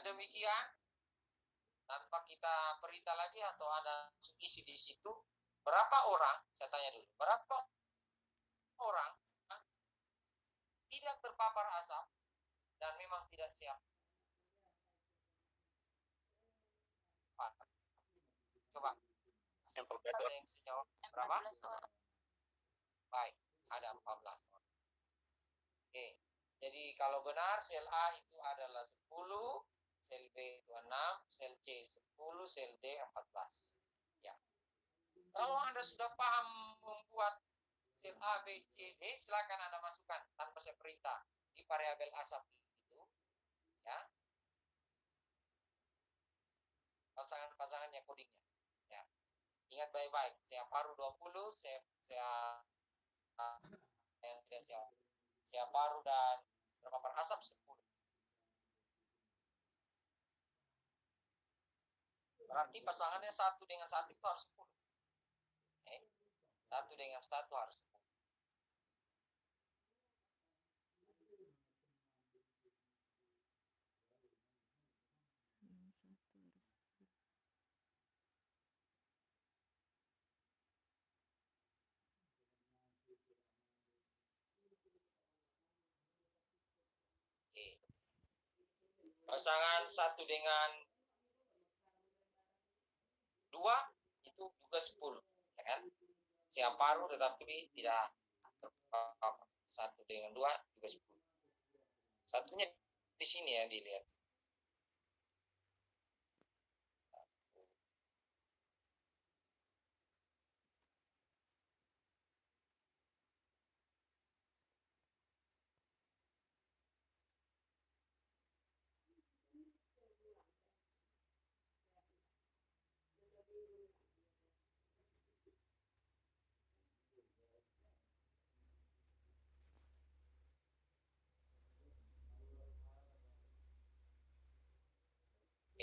demikian, tanpa kita perintah lagi atau ada isi di situ, berapa orang, saya tanya dulu, berapa orang tidak terpapar asap dan memang tidak siap? Coba. Ada yang bisa jawab? Berapa? Baik, ada 14 orang. Oke. Jadi kalau benar sel A itu adalah 10, sel B itu 6, sel C 10, sel D 14. Ya. Kalau Anda sudah paham membuat sel A, B, C, D, silakan Anda masukkan tanpa saya perintah di variabel asap itu. Ya. Pasangan-pasangannya kodingnya. Ya. Ingat baik-baik, saya paruh 20, saya yang tidak saya paruh dan terpapar asap 10. Berarti pasangannya 1 dengan 1 itu harus 10. 1 dengan 1 harus 10. Oke. Pasangan 1 dengan 2 itu juga 10, ya kan? Saya paruh tetapi tidak terpapar. 1 dengan 2 juga 10. Satunya di sini ya dilihat.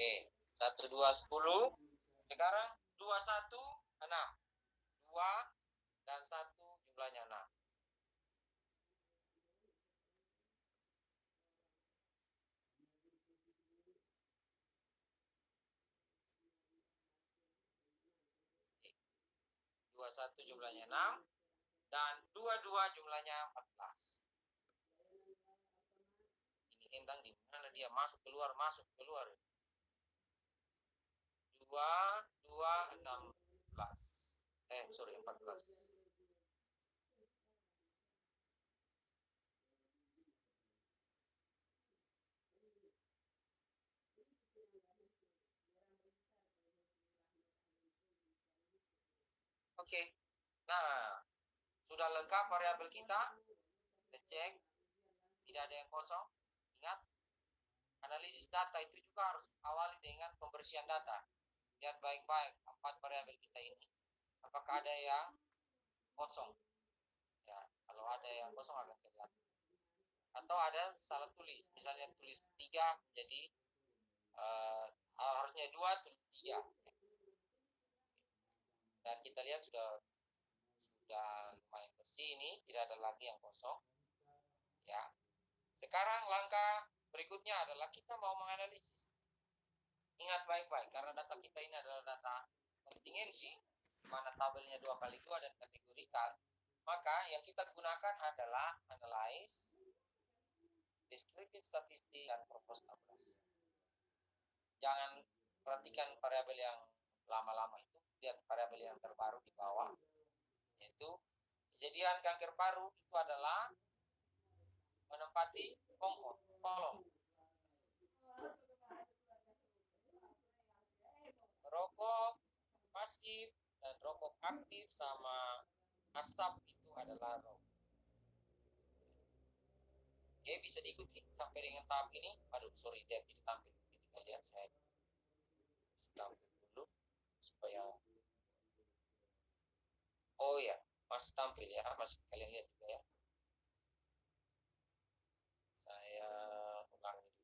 Oke, 1, 2, 10. Sekarang 2, 1, 6. 2 dan 1 jumlahnya 6. Oke. 2, 1 jumlahnya 6 dan 2, 2 jumlahnya 14. Ini Endang di mana dia masuk keluar 2, 2, 16. 14. Oke. Nah, sudah lengkap variabel kita. Kita cek. Tidak ada yang kosong. Ingat, analisis data itu juga harus awali dengan pembersihan data. Lihat baik-baik 4 variabel kita ini. Apakah ada yang kosong? Ya, kalau ada yang kosong akan kelihatan. Atau ada salah tulis. Misalnya tulis 3 jadi harusnya 2 tulis 3. Dan kita lihat sudah lumayan bersih ini, tidak ada lagi yang kosong. Ya. Sekarang langkah berikutnya adalah kita mau menganalisis. Ingat baik-baik karena data kita ini adalah data kontingensi, mana tabelnya 2x2 dan kategorikan. Maka yang kita gunakan adalah analyze, descriptive statistik, dan purpose tables. Jangan perhatikan variabel yang lama-lama itu, lihat variabel yang terbaru di bawah, yaitu kejadian kanker paru itu adalah menempati kolom. Rokok pasif dan rokok aktif sama asap itu adalah rokok. Oke, bisa diikuti sampai dengan tahap ini. Aduh, sorry, dia tidak tampil. Kita lihat saya tampil dulu supaya. Oh ya, masih tampil ya, masih kalian lihat juga ya. Saya ulangi dulu.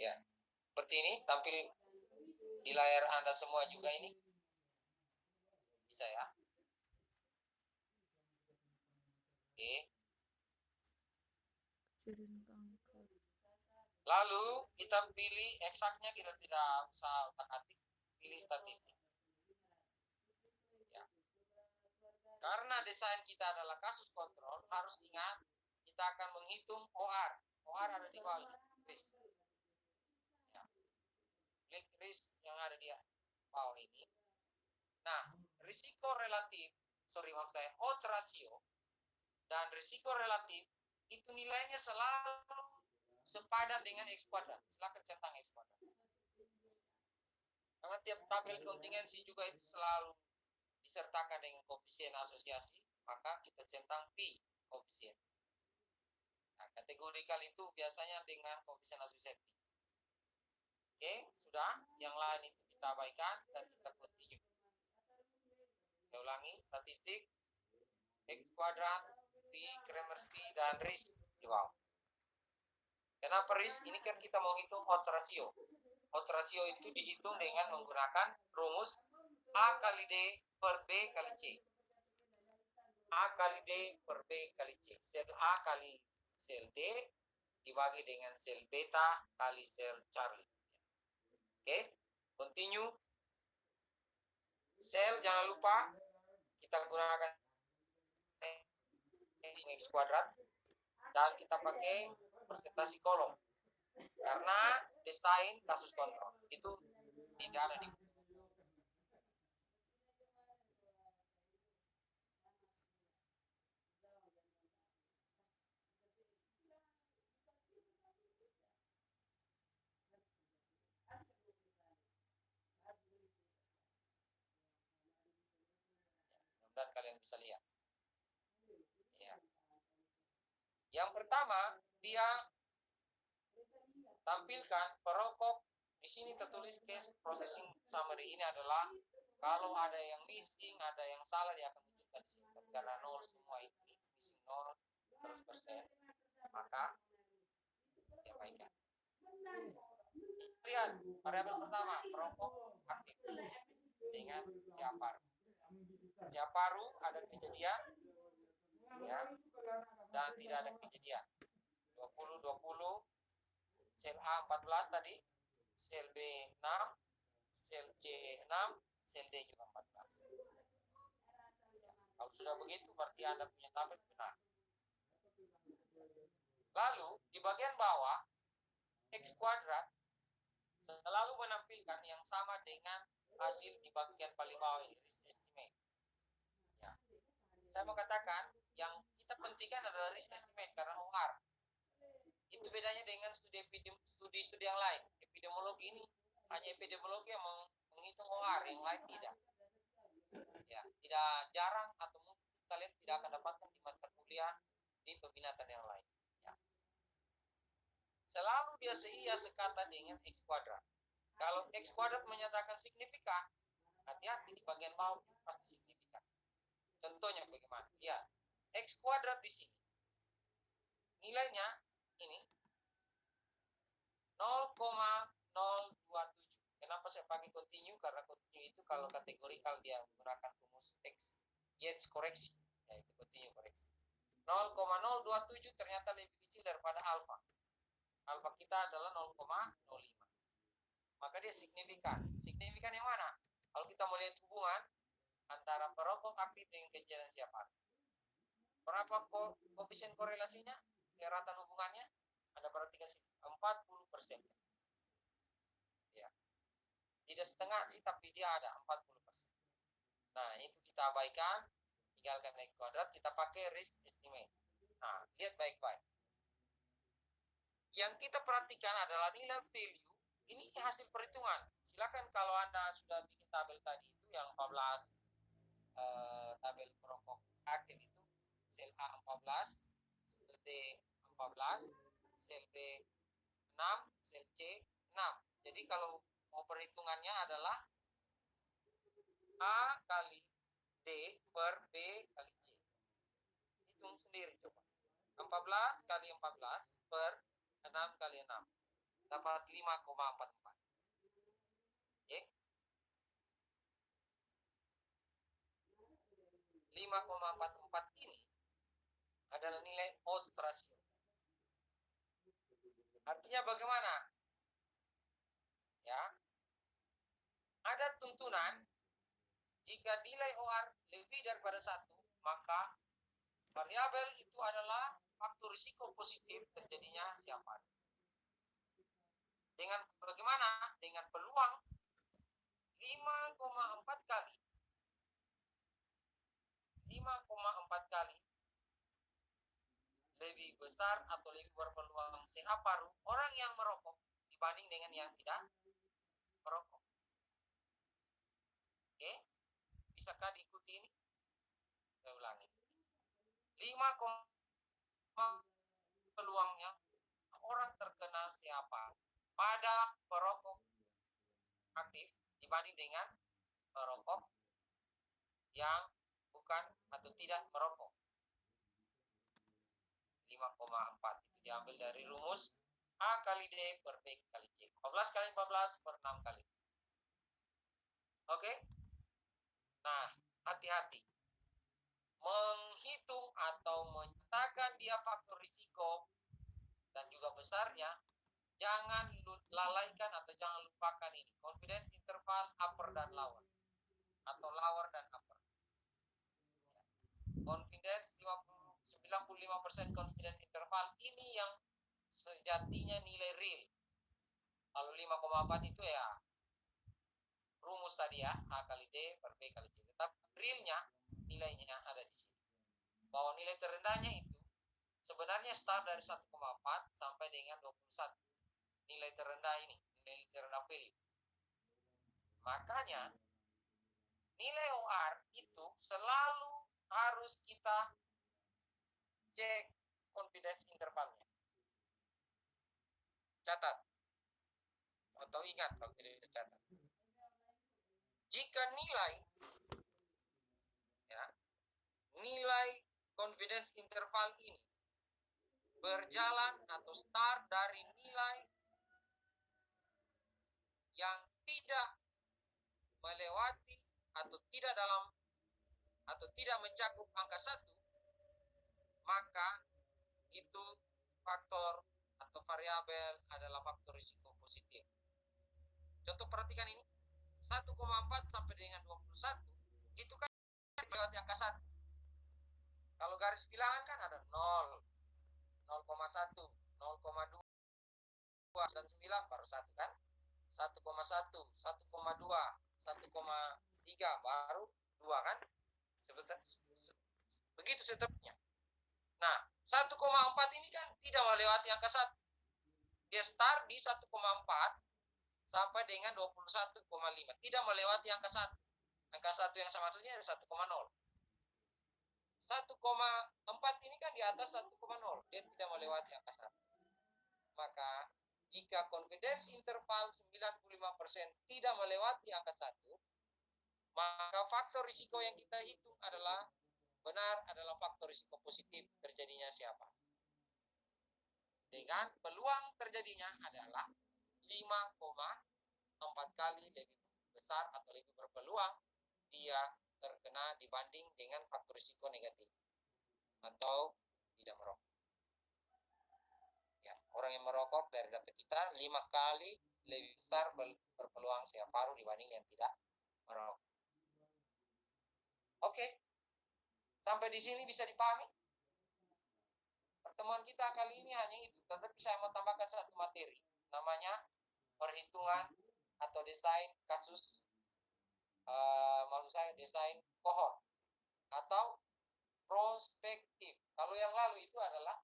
Ya, seperti ini tampil di layar Anda semua juga ini. Bisa ya. Oke. Lalu kita pilih eksaknya, kita tidak usah otak-atik, pilih statistik. Ya. Karena desain kita adalah kasus kontrol, harus ingat kita akan menghitung OR. OR ada di bawah ini, risk. Ya. Klik risk yang ada di bawah ini. Nah, risiko relatif, maksud saya odds ratio dan risiko relatif itu nilainya selalu sepadan dengan X kuadrat. Silakan centang X kuadrat. Karena tiap tabel kontingensi juga itu selalu disertakan dengan koefisien asosiasi, maka kita centang P koefisien. Nah, kategorikal itu biasanya dengan koefisien asosiasi. Oke, sudah. Yang lain itu kita abaikan dan kita continue. Saya ulangi, statistik, X kuadrat, P, Kramers P, dan risk di bawah. Kenapa risk? Ini kan kita mau hitung odds ratio. Odds ratio itu dihitung dengan menggunakan rumus A kali D per B kali C. A kali D per B kali C. Sel A kali sel D dibagi dengan sel beta kali sel Charlie. Oke, continue. Sel jangan lupa kita gunakan X kuadrat dan kita pakai persentase kolom. Karena desain kasus kontrol itu tidak ada di dan kalian bisa lihat. Ya. Yang pertama, dia tampilkan perokok. Di sini tertulis case processing summary. Ini adalah kalau ada yang missing, ada yang salah, dia akan munculkan di sini. Karena 0 semua ini, missing 0, 100%, maka dia baikkan. Lihat, variabel pertama, perokok aktif dengan siaparu. Siaparu ada kejadian, ya, dan tidak ada kejadian. 20, sel A 14 tadi, sel B 6, sel C 6, sel D juga 14. Ya, kalau sudah begitu berarti Anda punya tabel benar. Lalu di bagian bawah X kuadrat selalu menampilkan yang sama dengan hasil di bagian paling bawah ini, risk estimate. Ya. Saya mau katakan yang kita pentingkan adalah risk estimate karena OR. Itu bedanya dengan studi yang lain. Epidemiologi ini hanya epidemiologi yang menghitung OR, yang lain tidak. Ya, tidak jarang atau mungkin kalian tidak akan dapatkan di mata kuliah di pembinaan yang lain. Ya. Selalu dia seia sekata dengan X kuadrat. Kalau X kuadrat menyatakan signifikan, hati-hati di bagian bawah pasti signifikan. Contohnya bagaimana? Ya, X kuadrat di sini nilainya ini 0,027. Kenapa saya pakai continue? Karena continue itu kalau kategorikal dia menggunakan rumus X Yates koreksi, yaitu continue koreksi. 0,027 ternyata lebih kecil daripada alfa. Alfa kita adalah 0,05. Maka dia signifikan. Signifikan yang mana? Kalau kita melihat hubungan antara perokok aktif dengan kejadian siapa? Berapa koefisien korelasinya? Keratan hubungannya? Anda perhatikan 40%. Ya. Tidak setengah sih, tapi dia ada 40%. Nah, itu kita abaikan. Tinggalkan X kuadrat, kita pakai risk estimate. Nah, lihat baik-baik. Yang kita perhatikan adalah nilai value. Ini hasil perhitungan. Silakan kalau Anda sudah bikin tabel tadi itu yang 14 tabel perokok aktif itu sel A 14, sel D 14, sel B 6, sel C 6. Jadi kalau mau perhitungannya adalah A kali D per B kali C. Hitung sendiri coba. 14 kali 14 per 6 kali 6. Dapat 5,44. Oke. 5,44 ini adalah nilai odds ratio. Artinya bagaimana? Ya, ada tuntunan jika nilai OR lebih daripada 1, maka variabel itu adalah faktor risiko positif terjadinya siapa. Dengan bagaimana? Dengan peluang 5,4 kali 5,4 kali lebih besar atau lebih berpeluang sehat paru orang yang merokok dibanding dengan yang tidak merokok. Oke, bisakah diikuti ini? Saya ulangi. 5, peluangnya orang terkena siapa pada perokok aktif dibanding dengan perokok yang bukan atau tidak merokok. 5,4 itu diambil dari rumus A kali D per B kali C. 14 kali 14 per 6 kali. Oke? Nah, hati-hati. Menghitung atau menyatakan dia faktor risiko dan juga besarnya, jangan lalaikan atau jangan lupakan ini. Confidence interval upper dan lower. Atau lower dan upper. Confidence 95% confidence interval ini yang sejatinya nilai real. Kalau 5,4 itu ya rumus tadi ya, A kali D per B kali C. Tetap realnya nilainya ada di sini. Bahwa nilai terendahnya itu sebenarnya start dari 1,4 sampai dengan 21. Nilai terendah ini, nilai terendah value. Makanya nilai OR itu selalu harus kita cek confidence intervalnya. Catat atau ingat kalau tidak tercatat. Jika nilai confidence interval ini berjalan atau start dari nilai yang tidak melewati atau tidak dalam atau tidak mencakup angka 1, maka itu faktor atau variabel adalah faktor risiko positif. Contoh perhatikan ini, 1,4 sampai dengan 21 itu kan melewati angka 1. Kalau garis bilangan kan ada 0, 0,1, 0,2, dan 9 baru 1 kan. 1,1, 1,2, 1,3 baru 2 kan. Begitu seterusnya. Nah, 1,4 ini kan tidak melewati angka 1. Dia start di 1,4 sampai dengan 21,5. Tidak melewati angka 1. Angka 1 yang sama maksudnya 1,0. 1,4 ini kan di atas 1,0. Dia tidak melewati angka 1. Maka jika confidence interval 95% tidak melewati angka 1, maka faktor risiko yang kita hitung adalah faktor risiko positif terjadinya siapa. Dengan peluang terjadinya adalah 5,4 kali lebih besar atau lebih berpeluang dia terkena dibanding dengan faktor risiko negatif atau tidak merokok. Ya, orang yang merokok dari data kita 5 kali lebih besar berpeluang sehat paru dibanding yang tidak merokok. Oke. Sampai di sini bisa dipahami? Pertemuan kita kali ini hanya itu, tetapi saya mau tambahkan satu materi, namanya perhitungan atau desain kasus, maksud saya desain kohort atau prospektif. Kalau yang lalu itu adalah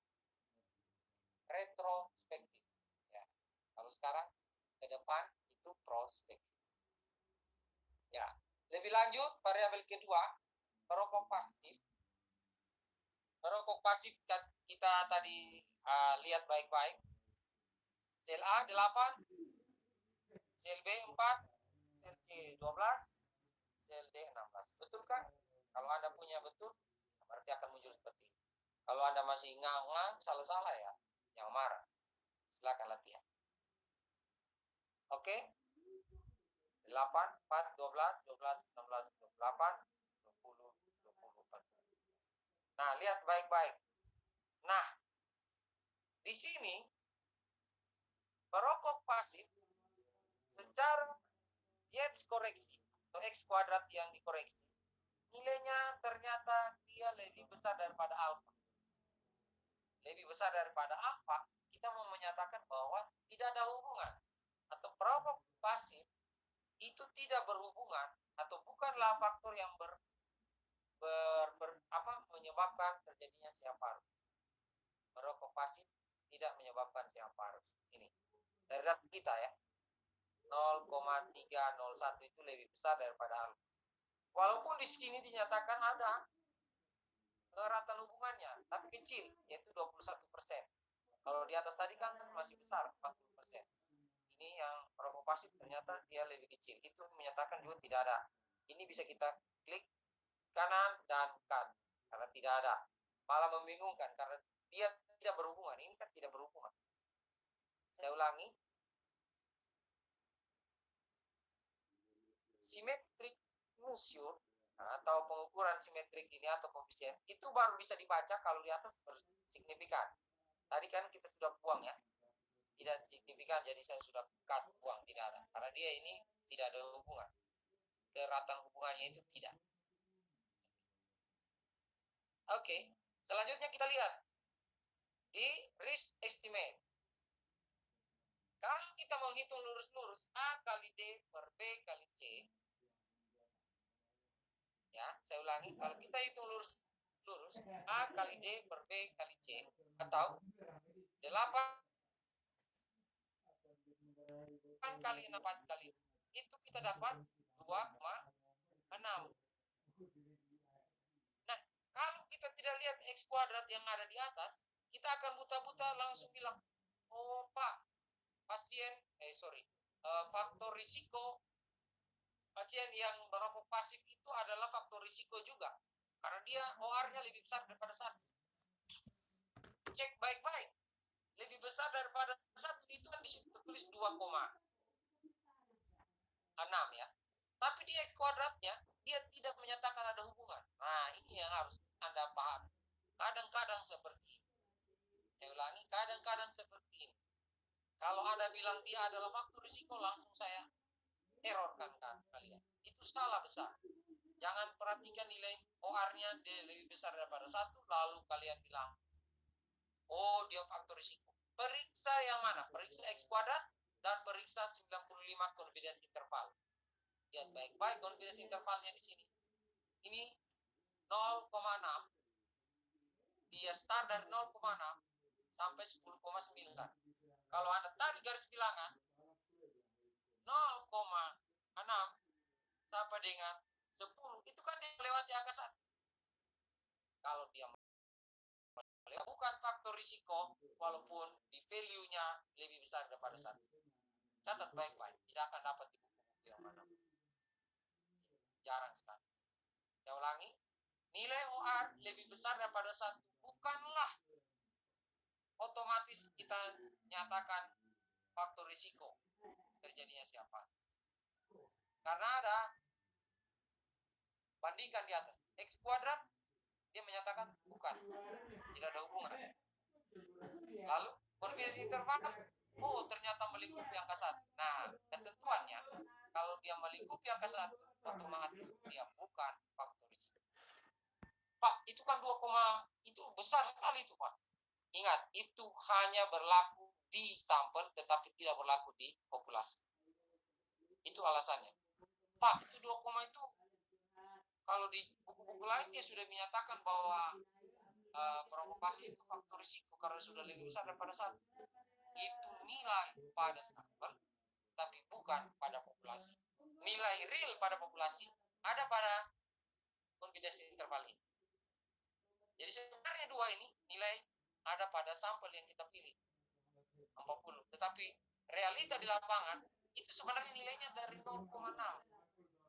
retrospektif. Ya. Kalau sekarang ke depan itu prospektif. Ya. Lebih lanjut, variabel kedua, perokok pasif. Perokok pasif kita tadi lihat baik-baik. Sel A 8, sel B 4, sel C 12, sel D 16. Betul kan? Kalau Anda punya betul, berarti akan muncul seperti ini. Kalau Anda masih ngang-ngang, salah-salah ya, yang marah. Silakan latihan. Oke? 8, 4, 12, 12, 16, 28, 20, 20, 40. Nah, lihat baik-baik. Nah, di sini perokok pasif secara Yates koreksi atau X kuadrat yang dikoreksi, nilainya ternyata dia lebih besar daripada alfa. Lebih besar daripada alfa, kita mau menyatakan bahwa tidak ada hubungan atau perokok pasif itu tidak berhubungan atau bukanlah faktor yang menyebabkan terjadinya siang paru. Merokok pasif tidak menyebabkan siang paru. Ini dari data kita ya, 0,301 itu lebih besar daripada alfa. Walaupun di sini dinyatakan ada keratan hubungannya, tapi kecil, yaitu 21%. Kalau di atas tadi kan masih besar, 40%. Ini yang perokok pasif ternyata dia lebih kecil. Itu menyatakan juga tidak ada. Ini bisa kita klik kanan dan kan, karena tidak ada. Malah membingungkan, karena dia tidak berhubungan. Ini kan tidak berhubungan. Saya ulangi. Simetrik measure atau pengukuran simetrik ini atau koefisien itu baru bisa dibaca kalau di atas signifikan. Tadi kan kita sudah buang ya, tidak signifikan, jadi saya sudah cut, buang, tidak ada, karena dia ini tidak ada hubungan, keratan hubungannya itu tidak. Oke, selanjutnya kita lihat di risk estimate. Kalau kita menghitung lurus-lurus A kali D per B kali C, ya, saya ulangi, kalau kita hitung lurus A kali D per B kali C, atau 8 kali 4 kali, itu kita dapat 2,6. Nah, kalau kita tidak lihat X kuadrat yang ada di atas, kita akan buta-buta langsung bilang, oh Pak, faktor risiko pasien yang merokok pasif itu adalah faktor risiko juga, karena dia OR-nya lebih besar daripada 1. Cek baik-baik, lebih besar daripada 1 itu kan disitu tulis 2,6 ya. Tapi di X kuadratnya dia tidak menyatakan ada hubungan. Nah, ini yang harus Anda paham. Kadang-kadang seperti ini. Saya ulangi, kadang-kadang seperti ini. Kalau Anda bilang dia adalah faktor risiko, langsung saya errorkan kalian. Itu salah besar. Jangan perhatikan nilai OR-nya lebih besar daripada 1, lalu kalian bilang, oh dia faktor risiko. Periksa yang mana? Periksa X kuadrat dan periksa 95 confidence interval. Lihat baik-baik confidence intervalnya di sini. Ini 0,6. Dia start dari 0,6 sampai 10,9. Kalau Anda tarik garis bilangan 0,6 sampai dengan 10, itu kan dia melewati angka 1. Kalau dia bukan faktor risiko, walaupun di value-nya lebih besar daripada 1. Catat baik-baik, tidak akan dapat di buku yang mana. Jarang sekali. Saya ulangi, nilai OR lebih besar daripada 1 bukanlah otomatis kita nyatakan faktor risiko terjadinya siapa. Karena ada, bandingkan di atas, X kuadrat, dia menyatakan bukan, tidak ada hubungan. Lalu confidence interval, oh ternyata melingkupi angka 1. Nah, ketentuannya, kalau dia melingkupi angka 1, otomatis dia bukan faktor risiko. Pak, itu kan 2, itu besar sekali itu Pak. Ingat, itu hanya berlaku di sampel, tetapi tidak berlaku di populasi. Itu alasannya. Pak, itu 2, itu kalau di buku-buku lain dia sudah menyatakan bahwa perokok pasif itu faktor risiko karena sudah lebih besar daripada 1. Itu nilai pada sampel, tapi bukan pada populasi. Nilai real pada populasi ada pada confidence interval ini. Jadi sebenarnya 2 ini nilai ada pada sampel yang kita pilih 40, tetapi realita di lapangan itu sebenarnya nilainya dari 0,6.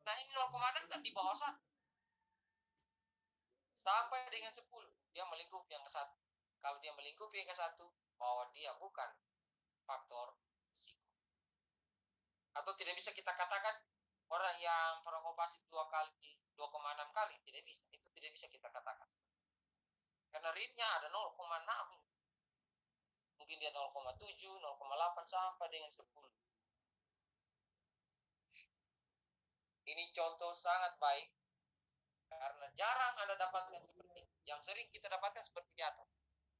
Nah ini 0,6 kan di bawah 1 sampai dengan 10, dia melingkupi yang ke 1. Kalau dia melingkupi yang ke 1, bahwa dia bukan faktor risiko. Atau tidak bisa kita katakan orang yang perokok pasif 2,6 kali, tidak bisa. Itu tidak bisa kita katakan. Karena rate-nya ada 0,6. Mungkin dia 0,7, 0,8 sampai dengan 10. Ini contoh sangat baik karena jarang Anda dapatkan seperti ini. Yang sering kita dapatkan seperti di atas.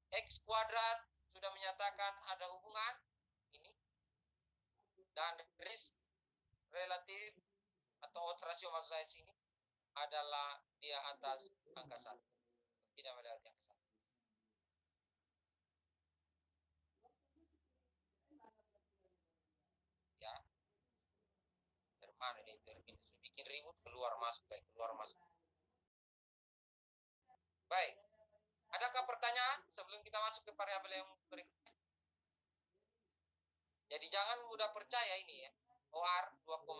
X kuadrat sudah menyatakan ada hubungan ini, dan risk relatif atau odds ratio maksud saya sini adalah dia atas angka 1, tidak melewati angka 1. Ya, dari mana dia itu bikin ribut, keluar masuk baik, keluar masuk. Baik, adakah pertanyaan sebelum kita masuk ke variabel yang berikutnya? Jadi jangan mudah percaya ini ya. OR 2,6.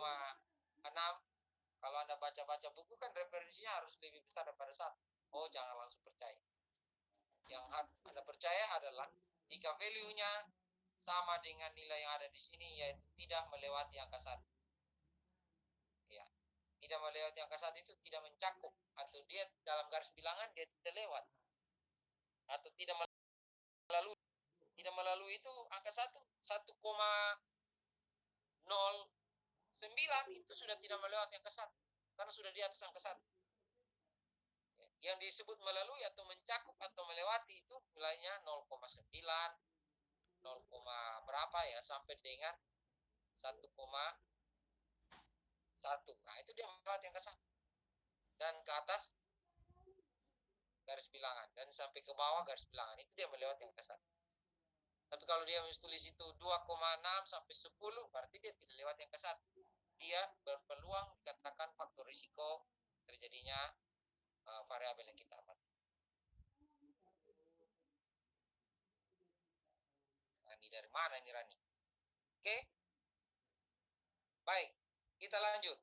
Kalau Anda baca-baca buku kan referensinya harus lebih besar daripada 1. Oh, jangan langsung percaya. Yang harus Anda percaya adalah jika value-nya sama dengan nilai yang ada di sini, yaitu tidak melewati angka 1. Ya, tidak melewati angka 1 itu tidak mencakup, atau dia dalam garis bilangan dia tidak lewat, atau tidak melalui. Tidak melalui itu angka 1,09 itu sudah tidak melewati angka 1 karena sudah di atas angka 1. Yang disebut melalui atau mencakup atau melewati itu nilainya 0,9, 0, berapa ya sampai dengan 1,1. Nah, itu dia melewati angka 1. Dan ke atas garis bilangan dan sampai ke bawah garis bilangan itu dia melewati angka 1. Tapi kalau dia tulis itu 2,6 sampai 10 berarti dia tidak lewati angka 1. Dia berpeluang dikatakan faktor risiko terjadinya variabel yang kita amati. Nah, ini dari mana ini Rani? Oke. Baik, kita lanjut.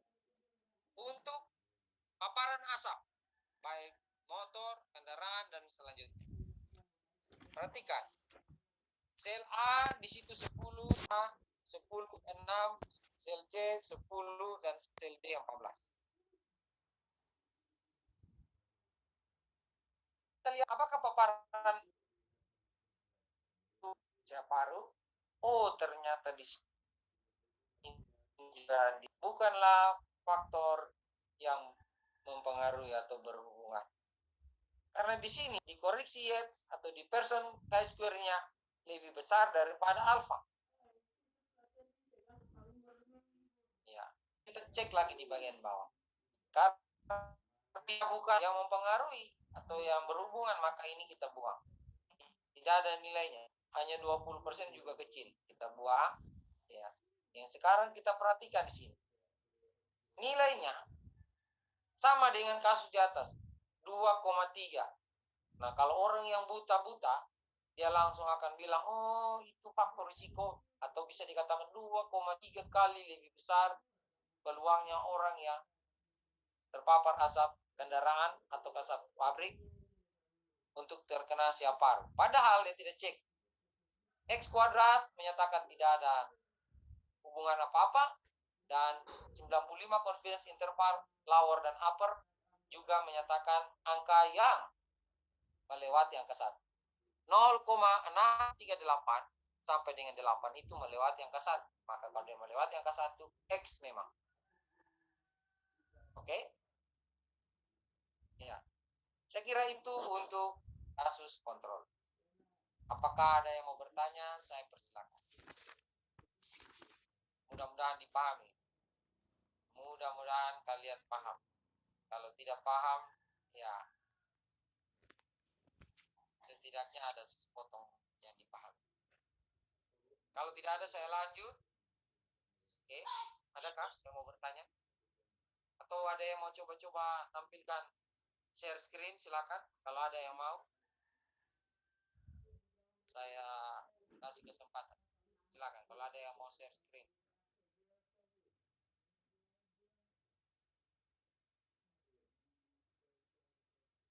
Untuk paparan asap, baik motor, kendaraan, dan selanjutnya. Perhatikan. Sel A di situ 10, A 10, 6, sel C 10, dan sel D 14. Kita lihat apakah paparan separuh? Oh, ternyata di sini bukanlah faktor yang mempengaruhi atau berhubungan. Karena di sini dikoreksi Yates atau di person chi-square-nya lebih besar daripada alfa. Ya, kita cek lagi di bagian bawah. Karena dia bukan yang mempengaruhi atau yang berhubungan, maka ini kita buang. Tidak ada nilainya, hanya 20% juga kecil. Kita buang. Ya. Yang sekarang kita perhatikan di sini. Nilainya sama dengan kasus di atas, 2,3. Nah, kalau orang yang buta-buta, dia langsung akan bilang, oh itu faktor risiko, atau bisa dikatakan 2,3 kali lebih besar peluangnya orang yang terpapar asap kendaraan atau asap pabrik untuk terkena siap paru. Padahal dia tidak cek. X kuadrat menyatakan tidak ada hubungan apa-apa, dan 95 confidence interval lower dan upper juga menyatakan angka yang melewati angka 1. 0,638 sampai dengan 8 itu melewati angka 1. Maka kalau dia melewati angka 1, X memang. Oke? Ya. Saya kira itu untuk kasus kontrol. Apakah ada yang mau bertanya? Saya persilakan. Mudah-mudahan dipahami. Mudah-mudahan kalian paham. Kalau tidak paham, ya setidaknya ada sepotong yang dipahami. Kalau tidak ada, saya lanjut. Oke, adakah yang mau bertanya? Atau ada yang mau coba-coba tampilkan share screen? Silakan. Kalau ada yang mau, saya kasih kesempatan. Silakan. Kalau ada yang mau share screen.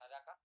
Adakah?